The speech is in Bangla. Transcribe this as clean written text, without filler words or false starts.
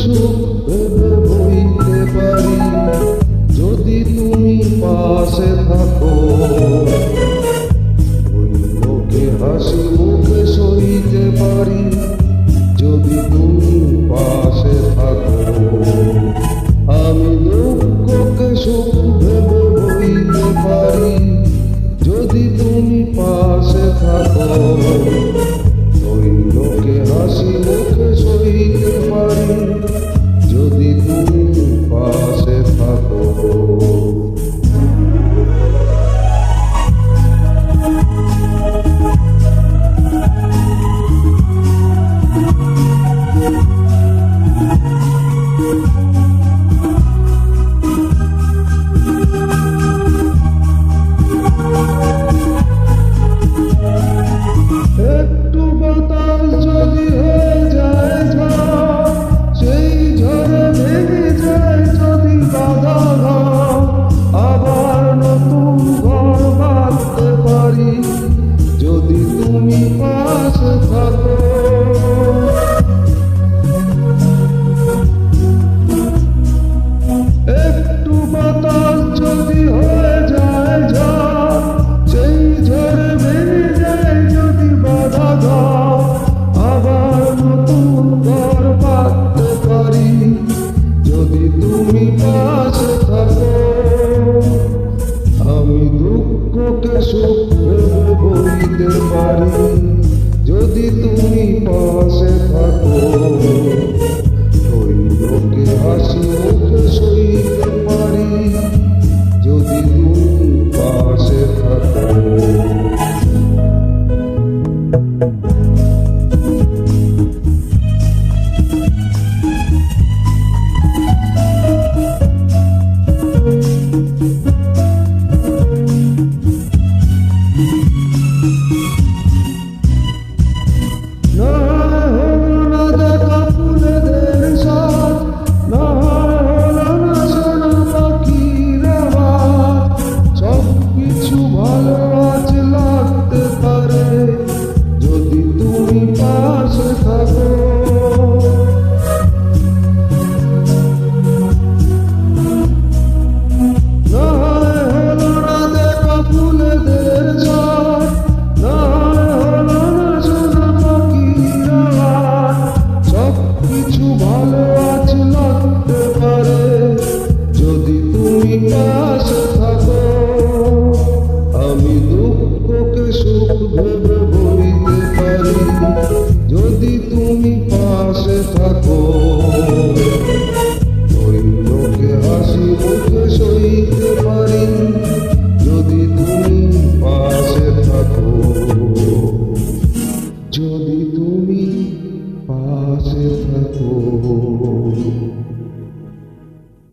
সুখ ভেবে বইতে পারি যদি তুমি পাশে থাকো, অন্যকে হাসি মুখে সইতে পারি যদি তুমি পাশে থাকো। আমি দুঃখকে সুখ ভেবে বইতে পারি যদি তুমি পাশে থাকো, অন্যকে হাসি মুখে সইতে পারি যদি তুমি পাশে থাকো। একটু বাতাস যদি হয়ে যায় ঝড়, সেই ঝড়ে ভেঙে যায় যদি বাধা ঘর, আবার নতুন ঘর বাঁধতে পারি যদি তুমি পাশে থাকো। একটু বাতাস যদি হয়ে যায় ঝড়, সেই ঝড়ে ভেঙে যায় যদি বাধা ঘর, আবার নতুন ঘর বাঁধতে পারি যদি তুমি পাশে থাকো। আমি দুঃখকে সুখ ভেবে বইতে পারি যদি তুমি পাশে থাকো, অন্যকে হাসি মুখে সইতে পারি যদি তুমি পাশে থাকো। ভালো আজ লাগতে পারে যদি তুমি পাশে থাকো।